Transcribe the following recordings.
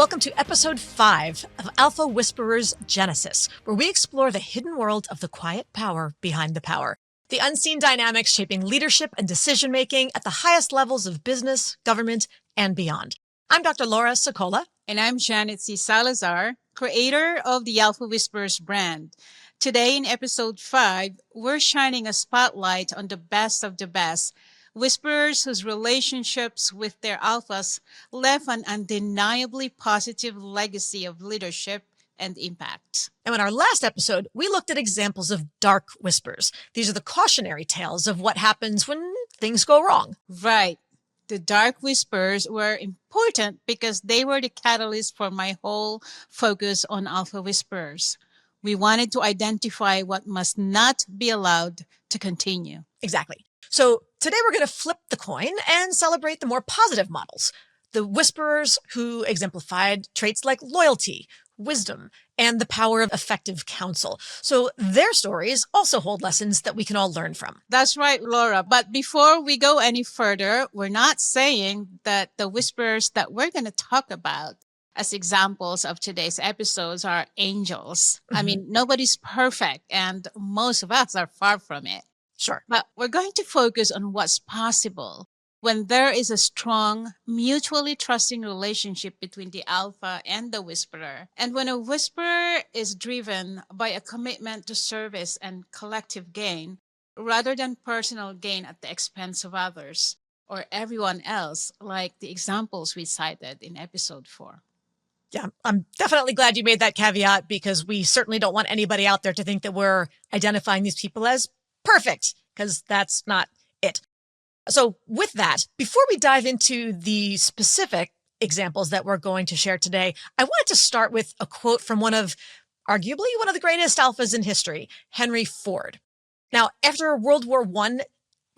Welcome to episode 5 of Alpha Whisperers Genesis, where we explore the hidden world of the quiet power behind the power, the unseen dynamics shaping leadership and decision-making at the highest levels of business, government, and beyond. I'm Dr. Laura Sicola. And I'm Janet C. Salazar, creator of the Alpha Whisperers brand. Today in episode 5, we're shining a spotlight on the best of the best, whisperers whose relationships with their alphas left an undeniably positive legacy of leadership and impact. And in our last episode, we looked at examples of dark whispers. These are the cautionary tales of what happens when things go wrong. Right. The dark whispers were important because they were the catalyst for my whole focus on Alpha Whisperers. We wanted to identify what must not be allowed to continue. Exactly. So today we're going to flip the coin and celebrate the more positive models, the whisperers who exemplified traits like loyalty, wisdom, and the power of effective counsel. So their stories also hold lessons that we can all learn from. That's right, Laura. But before we go any further, we're not saying that the whisperers that we're going to talk about as examples of today's episodes are angels. Mm-hmm. I mean, nobody's perfect, and most of us are far from it. Sure. But we're going to focus on what's possible when there is a strong, mutually trusting relationship between the alpha and the whisperer. And when a whisperer is driven by a commitment to service and collective gain, rather than personal gain at the expense of others or everyone else, like the examples we cited in episode 4. Yeah, I'm definitely glad you made that caveat because we certainly don't want anybody out there to think that we're identifying these people as perfect, because that's not it. So with that, before we dive into the specific examples that we're going to share today, I wanted to start with a quote from arguably one of the greatest alphas in history, Henry Ford. Now, after World War I,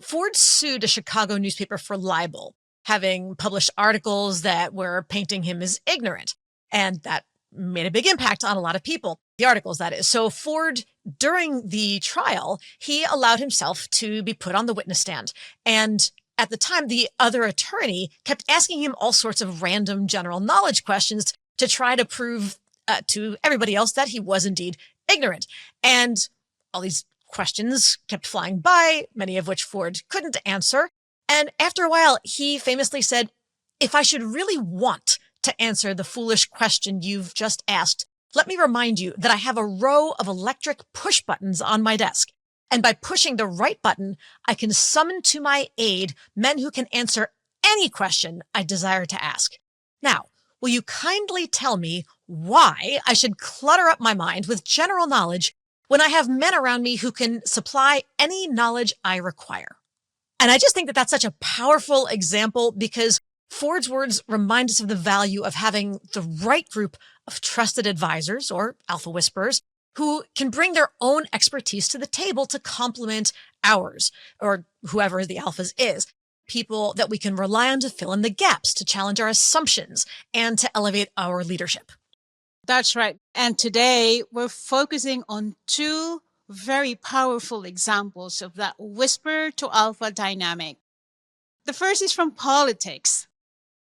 Ford sued a Chicago newspaper for libel, having published articles that were painting him as ignorant. And that made a big impact on a lot of people, the articles, that is. So Ford, during the trial, he allowed himself to be put on the witness stand. And at the time, the other attorney kept asking him all sorts of random general knowledge questions to try to prove to everybody else that he was indeed ignorant. And all these questions kept flying by, many of which Ford couldn't answer. And after a while, he famously said, "If I should really want to answer the foolish question you've just asked, let me remind you that I have a row of electric push buttons on my desk. And by pushing the right button, I can summon to my aid men who can answer any question I desire to ask. Now, will you kindly tell me why I should clutter up my mind with general knowledge when I have men around me who can supply any knowledge I require?" And I just think that that's such a powerful example because Ford's words remind us of the value of having the right group of trusted advisors, or alpha whisperers, who can bring their own expertise to the table to complement ours, or whoever the alphas is. People that we can rely on to fill in the gaps, to challenge our assumptions, and to elevate our leadership. That's right. And today we're focusing on 2 very powerful examples of that whisper to alpha dynamic. The first is from politics,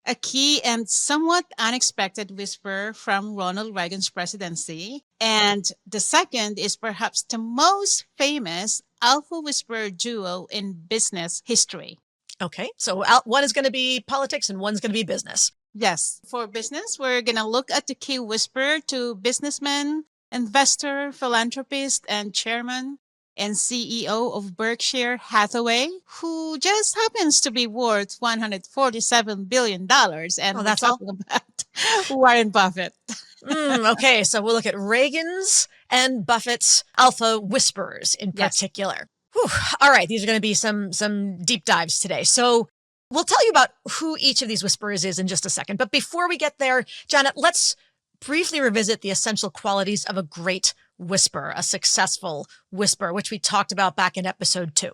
a key and somewhat unexpected whisper from Ronald Reagan's presidency. And the second is perhaps the most famous alpha whisperer duo in business history. Okay, so one is going to be politics and one's going to be business. Yes, for business, we're going to look at the key whisperer to businessman, investor, philanthropist, and chairman and CEO of Berkshire Hathaway, who just happens to be worth $147 billion. And we're talking about Warren Buffett. Okay, so we'll look at Reagan's and Buffett's alpha whisperers in particular. Yes. All right, these are going to be some deep dives today. So we'll tell you about who each of these whisperers is in just a second. But before we get there, Janet, let's briefly revisit the essential qualities of a great whisper, a successful whisper, which we talked about back in episode 2.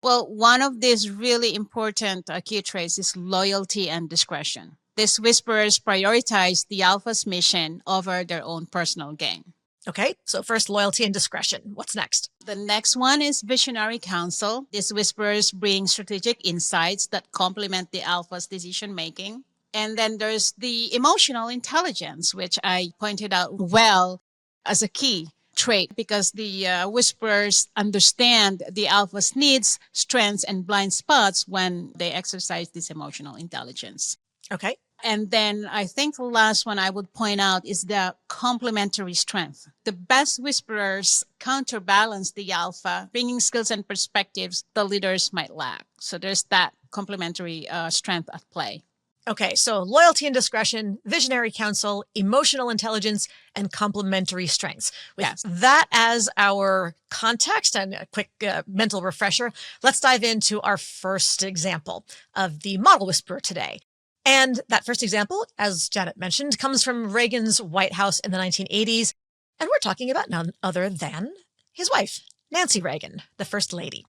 Well, one of these really important key traits is loyalty and discretion. These whisperers prioritize the alpha's mission over their own personal gain. Okay, so first, loyalty and discretion. What's next? The next one is visionary counsel. These whisperers bring strategic insights that complement the alpha's decision-making. And then there's the emotional intelligence, which I pointed out well as a key trait because the whisperers understand the alpha's needs, strengths, and blind spots when they exercise this emotional intelligence. Okay. And then I think the last one I would point out is the complementary strength. The best whisperers counterbalance the alpha, bringing skills and perspectives the leaders might lack. So there's that complementary strength at play. Okay, so loyalty and discretion, visionary counsel, emotional intelligence, and complementary strengths. With Yes. that as our context and a quick mental refresher, let's dive into our first example of the model whisperer today. And that first example, as Janet mentioned, comes from Reagan's White House in the 1980s. And we're talking about none other than his wife, Nancy Reagan, the First Lady.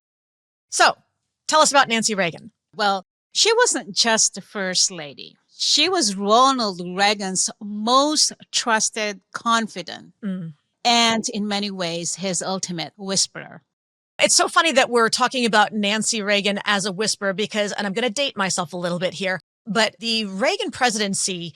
So tell us about Nancy Reagan. Well, she wasn't just the First Lady. She was Ronald Reagan's most trusted confidant and in many ways his ultimate whisperer. It's so funny that we're talking about Nancy Reagan as a whisperer because, and I'm going to date myself a little bit here, but the Reagan presidency,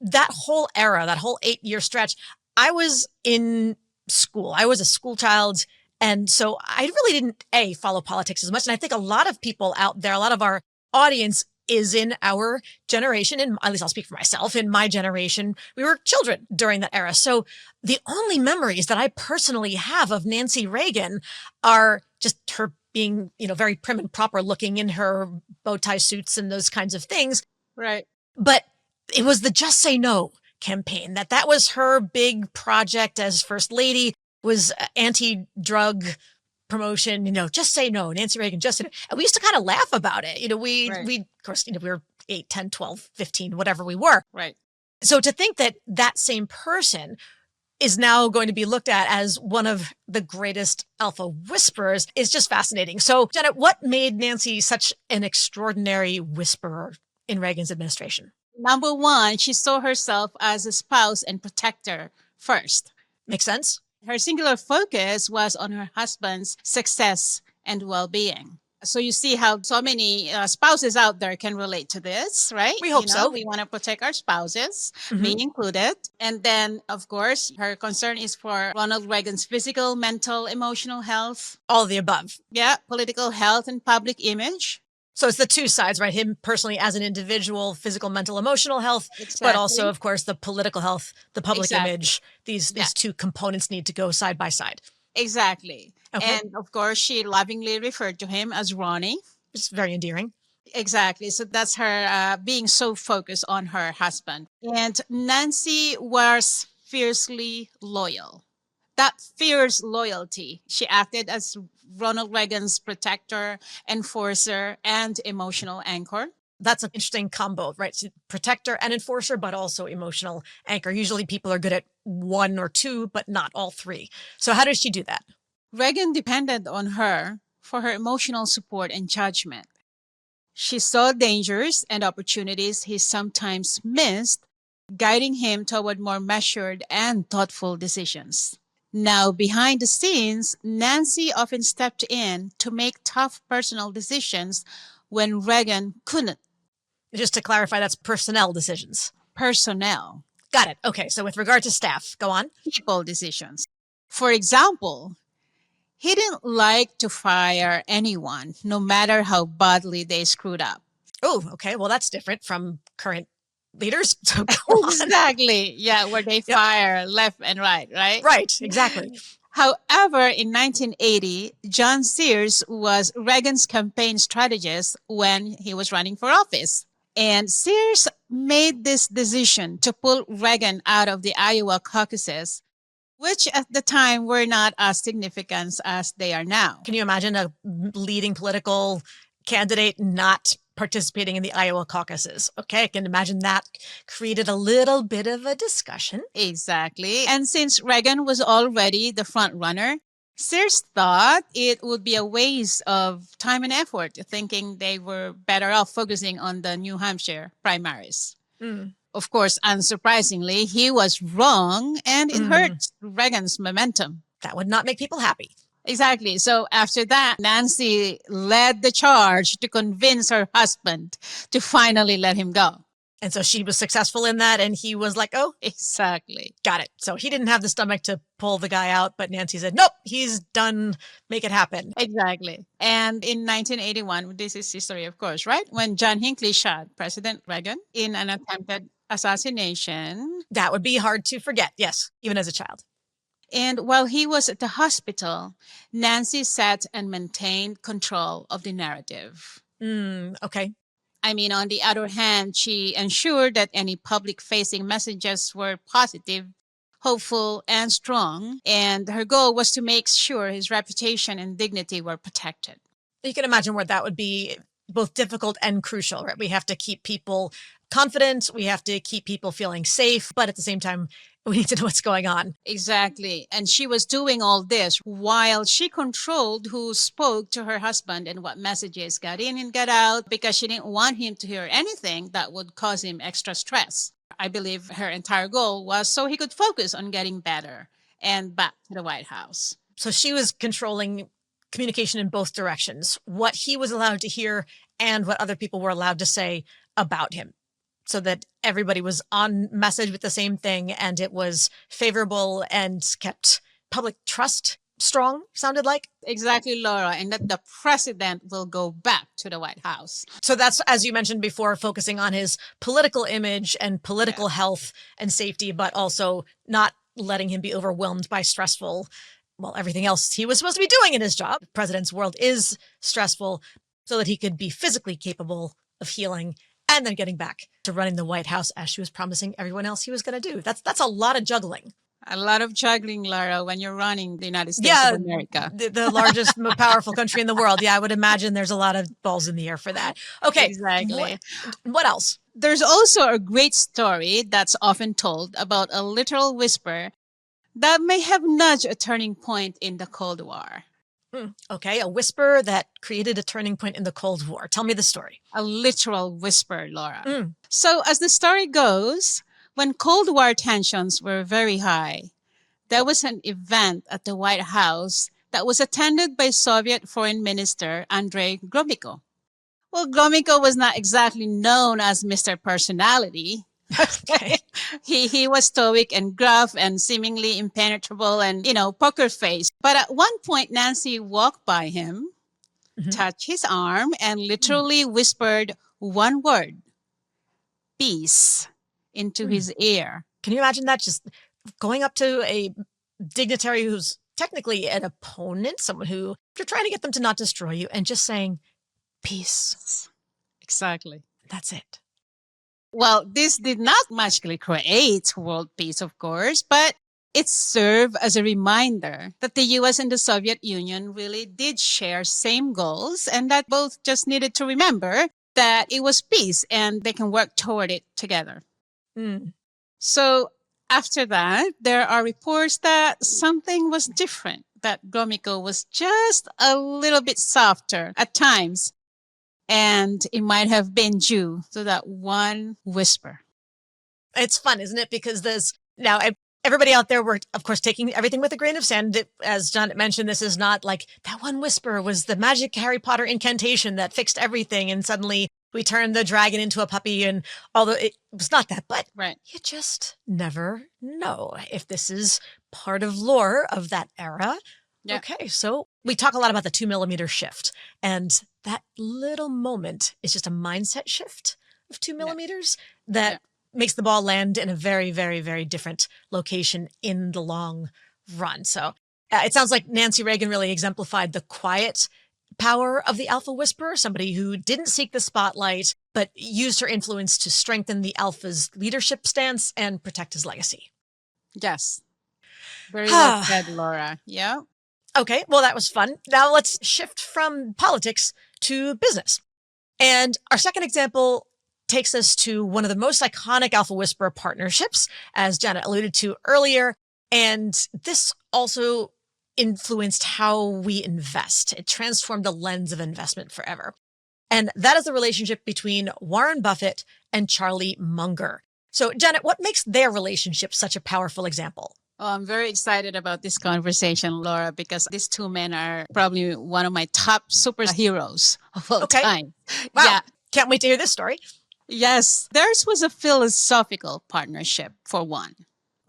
that whole era, that whole 8-year stretch, I was in school. I was a school child. And so I really didn't, follow politics as much. And I think a lot of people out there, a lot of our audience is in our generation, and at least I'll speak for myself, in my generation, we were children during that era. So the only memories that I personally have of Nancy Reagan are just her being, very prim and proper looking in her bow tie suits and those kinds of things. Right. But it was the Just Say No campaign, that was her big project as First Lady, was anti-drug promotion, just say no, Nancy Reagan, just say no. And we used to kind of laugh about it. We, of course, we were 8, 10, 12, 15, whatever we were. Right. So to think that that same person is now going to be looked at as one of the greatest alpha whisperers is just fascinating. So Janet, what made Nancy such an extraordinary whisperer in Reagan's administration? Number one, she saw herself as a spouse and protector first. Makes sense? Her singular focus was on her husband's success and well-being. So you see how so many spouses out there can relate to this, right? We hope so. We want to protect our spouses, me included. And then, of course, her concern is for Ronald Reagan's physical, mental, emotional health. All of the above. Yeah, political health and public image. So it's the two sides, right? Him personally as an individual, physical, mental, emotional health, Exactly. but also, of course, the political health, the public Exactly. image. These two components need to go side by side. Exactly. Okay. And of course, she lovingly referred to him as Ronnie. It's very endearing. Exactly. So that's her being so focused on her husband. And Nancy was fiercely loyal. That fierce loyalty, she acted as Ronald Reagan's protector, enforcer, and emotional anchor. That's an interesting combo, right? So protector and enforcer, but also emotional anchor. Usually people are good at one or two, but not all three. So how does she do that? Reagan depended on her for her emotional support and judgment. She saw dangers and opportunities he sometimes missed, guiding him toward more measured and thoughtful decisions. Now, behind the scenes, Nancy often stepped in to make tough personal decisions when Reagan couldn't. Just to clarify, that's personnel decisions. Personnel. Got it. Okay. So with regard to staff, go on. People decisions. For example, he didn't like to fire anyone, no matter how badly they screwed up. Oh, okay. Well, that's different from current leaders. So go on. Exactly. Yeah, where they fire left and right, right? Right. Exactly. However, in 1980, John Sears was Reagan's campaign strategist when he was running for office. And Sears made this decision to pull Reagan out of the Iowa caucuses, which at the time were not as significant as they are now. Can you imagine a leading political candidate not participating in the Iowa caucuses? Okay, I can imagine that created a little bit of a discussion. Exactly. And since Reagan was already the front runner, Sears thought it would be a waste of time and effort, thinking they were better off focusing on the New Hampshire primaries. Of course, unsurprisingly, he was wrong, and it hurt Reagan's momentum. That would not make people happy. Exactly. So after that, Nancy led the charge to convince her husband to finally let him go. And so she was successful in that, and he was like, oh, Exactly. got it. So he didn't have the stomach to pull the guy out, but Nancy said, nope, he's done. Make it happen. Exactly. And in 1981, this is history, of course, right? When John Hinckley shot President Reagan in an attempted assassination. That would be hard to forget. Yes, even as a child. And while he was at the hospital, Nancy sat and maintained control of the narrative. Okay. I mean, on the other hand, she ensured that any public-facing messages were positive, hopeful, and strong. And her goal was to make sure his reputation and dignity were protected. You can imagine where that would be both difficult and crucial, right? We have to keep people confident. We have to keep people feeling safe. But at the same time, we need to know what's going on. Exactly. And she was doing all this while she controlled who spoke to her husband and what messages got in and got out, because she didn't want him to hear anything that would cause him extra stress. I believe her entire goal was so he could focus on getting better and back to the White House. So she was controlling communication in both directions, what he was allowed to hear and what other people were allowed to say about him, so that everybody was on message with the same thing and it was favorable and kept public trust strong, sounded like. Exactly, Laura, and that the president will go back to the White House. So that's, as you mentioned before, focusing on his political image and political health and safety, but also not letting him be overwhelmed by everything else he was supposed to be doing in his job. The president's world is stressful, so that he could be physically capable of healing and then getting back to running the White House as she was promising everyone else he was going to do. That's a lot of juggling. A lot of juggling, Laura, when you're running the United States of America. The largest, most powerful country in the world. Yeah, I would imagine there's a lot of balls in the air for that. Okay. Exactly. What else? There's also a great story that's often told about a literal whisper that may have nudged a turning point in the Cold War. Okay, a whisper that created a turning point in the Cold War. Tell me the story. A literal whisper, Laura. So as the story goes, when Cold War tensions were very high, there was an event at the White House that was attended by Soviet Foreign Minister Andrei Gromyko. Well, Gromyko was not exactly known as Mr. Personality. Okay. He was stoic and gruff and seemingly impenetrable and, poker face. But at one point, Nancy walked by him, touched his arm, and literally whispered one word, peace, into his ear. Can you imagine that? Just going up to a dignitary who's technically an opponent, someone who you're trying to get them to not destroy you, and just saying, peace. Exactly. That's it. Well, this did not magically create world peace, of course, but it served as a reminder that the US and the Soviet Union really did share same goals, and that both just needed to remember that it was peace and they can work toward it together. So after that, there are reports that something was different, that Gromyko was just a little bit softer at times. And it might have been due to that one whisper. It's fun, isn't it? Because everybody out there, we're, of course, taking everything with a grain of sand. As John mentioned, this is not like that one whisper was the magic Harry Potter incantation that fixed everything. And suddenly we turned the dragon into a puppy. And although it was not that, but you just never know if this is part of lore of that era. Yeah. Okay, so we talk a lot about the 2 millimeter shift, and that little moment is just a mindset shift of 2 millimeters that makes the ball land in a very, very, very different location in the long run. So it sounds like Nancy Reagan really exemplified the quiet power of the alpha whisperer, somebody who didn't seek the spotlight, but used her influence to strengthen the alpha's leadership stance and protect his legacy. Yes. Very well said, Laura. Yeah. Okay, well, that was fun. Now let's shift from politics to business. And our second example takes us to one of the most iconic Alpha Whisperer partnerships, as Janet alluded to earlier. And this also influenced how we invest. It transformed the lens of investment forever. And that is the relationship between Warren Buffett and Charlie Munger. So, Janet, what makes their relationship such a powerful example? Oh, I'm very excited about this conversation, Laura, because these two men are probably one of my top superheroes of all time. Wow. Yeah. Can't wait to hear this story. Yes, theirs was a philosophical partnership, for one.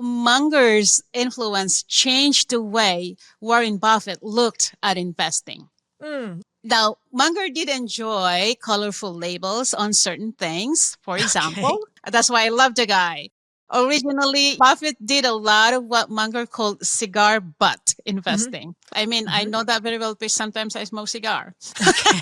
Munger's influence changed the way Warren Buffett looked at investing. Mm, Now, Munger did enjoy colorful labels on certain things. For okay. example, that's why I love the guy. Originally, Buffett did a lot of what Munger called cigar butt Hmm. investing. I mean, I Hmm. know that very well because sometimes I smoke cigar. Okay.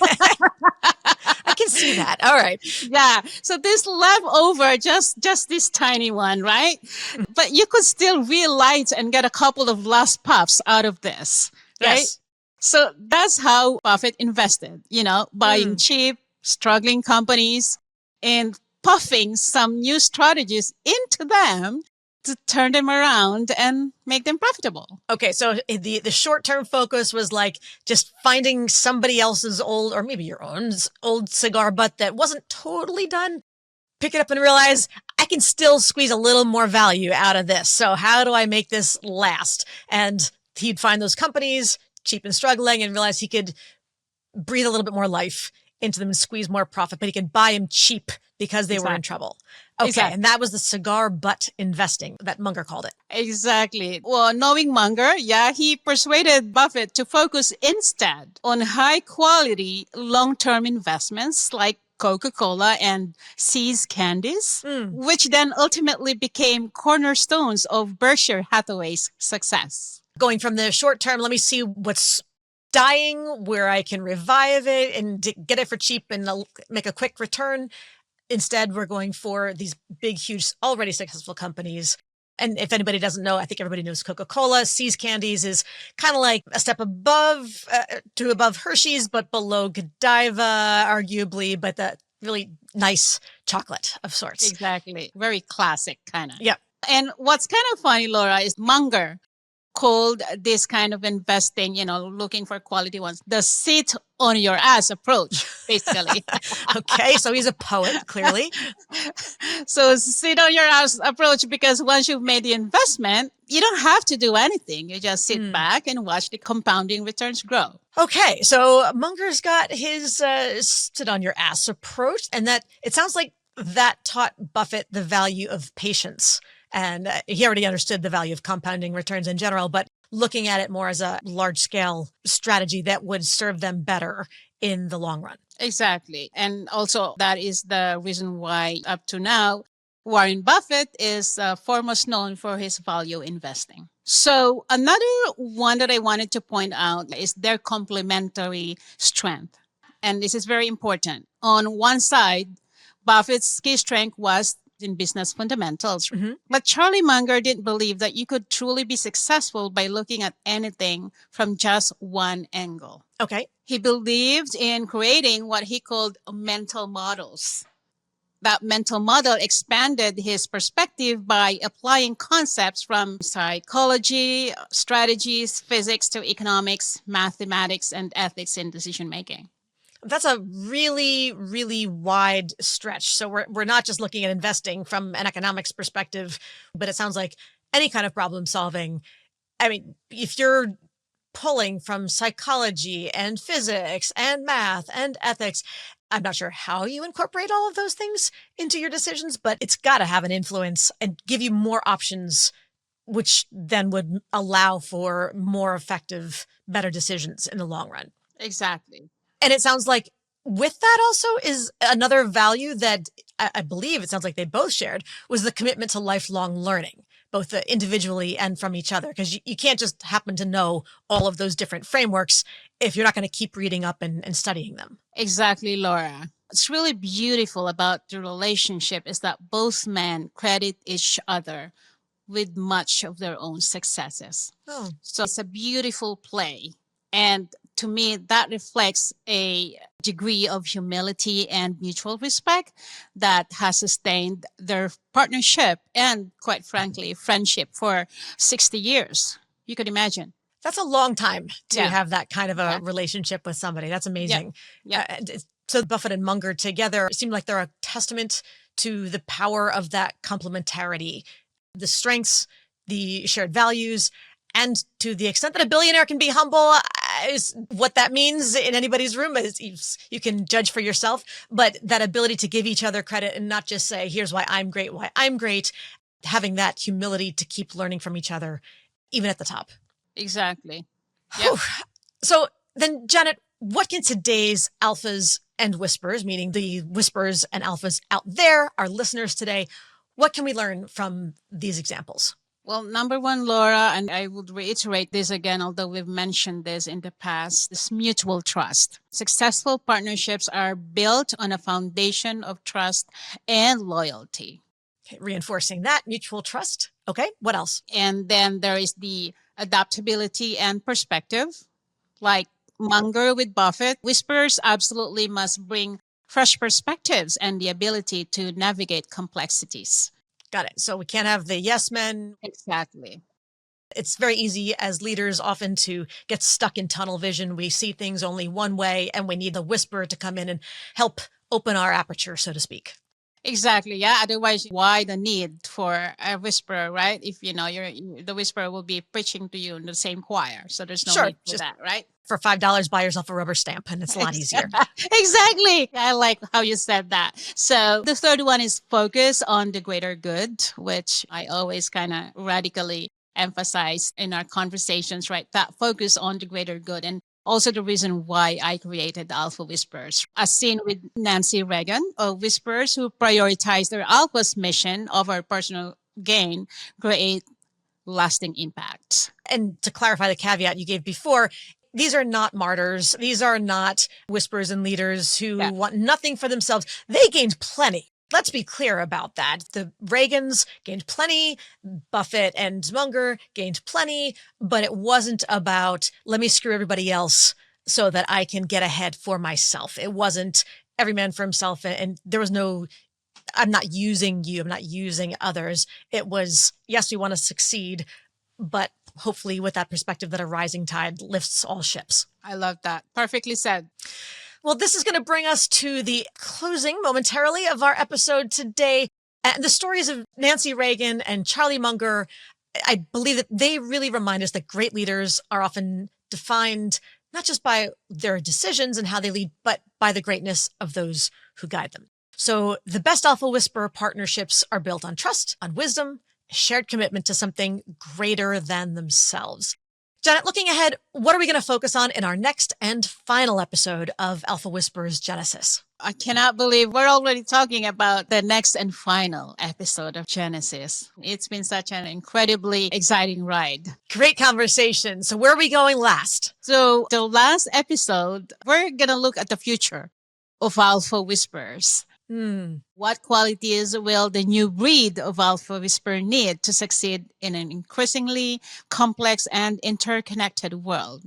I can see that. All right. Yeah. So this leftover, just this tiny one, right? Mm, But you could still relight and get a couple of last puffs out of this, right? yes. So that's how Buffett invested, buying Mm. cheap, struggling companies and puffing some new strategies into them to turn them around and make them profitable. Okay, so the short-term focus was like just finding somebody else's old, or maybe your own old cigar butt that wasn't totally done, pick it up and realize I can still squeeze a little more value out of this. So how do I make this last? And he'd find those companies cheap and struggling and realize he could breathe a little bit more life into them and squeeze more profit, but he could buy them cheap because they were in Exactly. trouble. Okay, and Exactly. that was the cigar butt investing that Munger called it. Exactly. Well, knowing Munger, yeah, he persuaded Buffett to focus instead on high quality long term investments like Coca-Cola and C's candies, Mm. which then ultimately became cornerstones of Berkshire Hathaway's success. Going from the short term, let me see what's dying, where I can revive it and get it for cheap and make a quick return. Instead, we're going for these big, huge, already successful companies. And if anybody doesn't know, I think everybody knows Coca-Cola. C's Candies is kind of like a step above to above Hershey's, but below Godiva, arguably, but the really nice chocolate of sorts. Exactly. Very classic, kind of. Yep. And what's kind of funny, Laura, is Munger called this kind of investing, looking for quality ones, the sit on your ass approach, basically. Okay, so he's a poet, clearly. So sit on your ass approach because once you've made the investment, you don't have to do anything. You just sit back and watch the compounding returns grow. Okay, so Munger's got his sit on your ass approach, and that it sounds like that taught Buffett the value of patience. And he already understood the value of compounding returns in general, but looking at it more as a large scale strategy that would serve them better in the long run. Exactly. And also, that is the reason why, up to now, Warren Buffett is foremost known for his value investing. So, another one that I wanted to point out is their complementary strength. And this is very important. On one side, Buffett's key strength was in business fundamentals. Mm-hmm. But Charlie Munger didn't believe that you could truly be successful by looking at anything from just one angle. Okay. He believed in creating what he called mental models. That mental model expanded his perspective by applying concepts from psychology, strategies, physics to economics, mathematics, and ethics in decision making. That's a really, really wide stretch. So we're not just looking at investing from an economics perspective, but it sounds like any kind of problem solving. I mean, if you're pulling from psychology and physics and math and ethics, I'm not sure how you incorporate all of those things into your decisions, but it's got to have an influence and give you more options, which then would allow for more effective, better decisions in the long run. Exactly. And it sounds like with that also is another value that I believe it sounds like they both shared was the commitment to lifelong learning, both individually and from each other, because you can't just happen to know all of those different frameworks if you're not going to keep reading up and studying them. Exactly, Laura. What's really beautiful about the relationship is that both men credit each other with much of their own successes. Oh. So it's a beautiful play. And to me, that reflects a degree of humility and mutual respect that has sustained their partnership and, quite frankly, friendship for 60 years. You could imagine. That's a long time to Yeah. have that kind of a Yeah. relationship with somebody. That's amazing. Yeah. So Buffett and Munger together seem like they're a testament to the power of that complementarity, the strengths, the shared values, and to the extent that a billionaire can be humble, What that means in anybody's room is you can judge for yourself, but that ability to give each other credit and not just say, here's why I'm great, having that humility to keep learning from each other, even at the top. Exactly. Yep. So then, Janet, what can today's alphas and whispers, meaning the whispers and alphas out there, our listeners today, what can we learn from these examples? Well, number one, Laura, and I would reiterate this again, although we've mentioned this in the past, this mutual trust. Successful partnerships are built on a foundation of trust and loyalty. Okay, reinforcing that mutual trust. Okay, what else? And then there is the adaptability and perspective. Like Munger with Buffett, whispers absolutely must bring fresh perspectives and the ability to navigate complexities. Got it. So we can't have the yes men. Exactly. It's very easy as leaders often to get stuck in tunnel vision. We see things only one way, and we need the whisperer to come in and help open our aperture, so to speak. Exactly. Yeah. Otherwise, why the need for a whisperer, right? If the whisperer will be preaching to you in the same choir, so there's no need for that, right? For $5, buy yourself a rubber stamp, and it's a lot easier. Exactly. I like how you said that. So the third one is focus on the greater good, which I always kind of radically emphasize in our conversations, right? That focus on the greater good. And also the reason why I created the Alpha Whisperers, as seen with Nancy Reagan, whisperers who prioritize their alpha's mission over personal gain, create lasting impact. And to clarify the caveat you gave before, these are not martyrs. These are not whisperers and leaders who want nothing for themselves. They gained plenty. Let's be clear about that. The Reagans gained plenty. Buffett and Munger gained plenty, but it wasn't about, let me screw everybody else so that I can get ahead for myself. It wasn't every man for himself. And there was no, I'm not using you. I'm not using others. It was, yes, we want to succeed, but hopefully with that perspective that a rising tide lifts all ships. I love that. Perfectly said. Well, this is going to bring us to the closing momentarily of our episode today. And the stories of Nancy Reagan and Charlie Munger, I believe that they really remind us that great leaders are often defined not just by their decisions and how they lead, but by the greatness of those who guide them. So the best Alpha Whisperer partnerships are built on trust, on wisdom, shared commitment to something greater than themselves. Janet, looking ahead, what are we going to focus on in our next and final episode of Alpha Whisperers Genesis? I cannot believe we're already talking about the next and final episode of Genesis. It's been such an incredibly exciting ride. Great conversation. So where are we going last? So the last episode, we're going to look at the future of Alpha Whisperers. What qualities will the new breed of Alpha Whisperer need to succeed in an increasingly complex and interconnected world?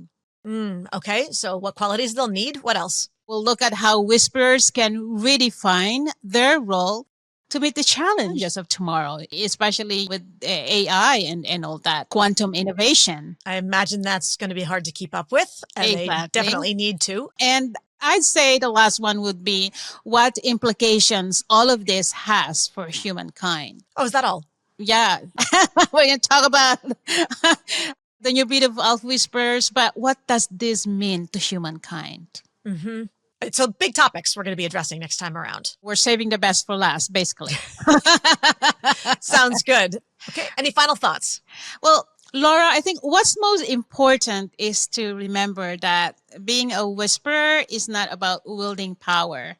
Okay, so what qualities they'll need? What else? We'll look at how whisperers can redefine their role to meet the challenges of tomorrow, especially with AI and all that quantum innovation. I imagine that's going to be hard to keep up with, and they definitely need to. And I'd say the last one would be what implications all of this has for humankind. Oh, is that all? Yeah. We're going to talk about the new breed of Alpha Whisperers, but what does this mean to humankind? So big topics we're going to be addressing next time around. We're saving the best for last, basically. Sounds good. Okay. Any final thoughts? Well, Laura, I think what's most important is to remember that being a whisperer is not about wielding power.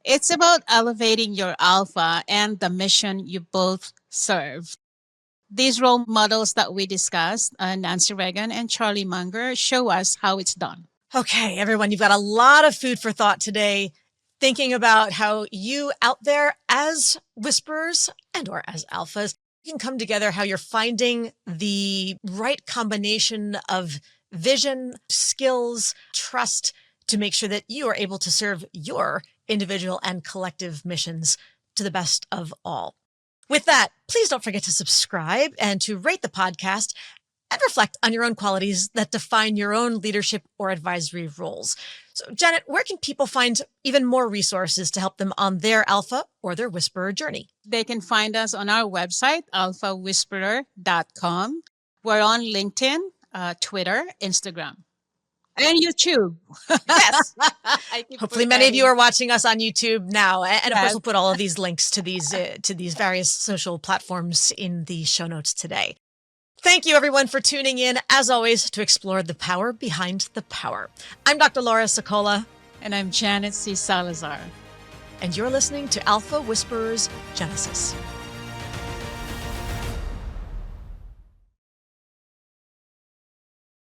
It's about elevating your alpha and the mission you both serve. These role models that we discussed, Nancy Reagan and Charlie Munger, show us how it's done. Okay, everyone, you've got a lot of food for thought today, thinking about how you out there as whisperers and or as alphas can come together, how you're finding the right combination of vision, skills, trust to make sure that you are able to serve your individual and collective missions to the best of all. With that, please don't forget to subscribe and to rate the podcast and reflect on your own qualities that define your own leadership or advisory roles. So, Janet, where can people find even more resources to help them on their alpha or their whisperer journey? They can find us on our website, alphawhisperer.com. We're on LinkedIn, Twitter, Instagram. And YouTube. Yes. I keep Hopefully many of you forgetting. are watching us on YouTube now. And of course, Yes. we'll put all of these links to these various social platforms in the show notes today. Thank you, everyone, for tuning in, as always, to explore the power behind the power. I'm Dr. Laura Sicola. And I'm Janet C. Salazar. And you're listening to Alpha Whisperers Genesis.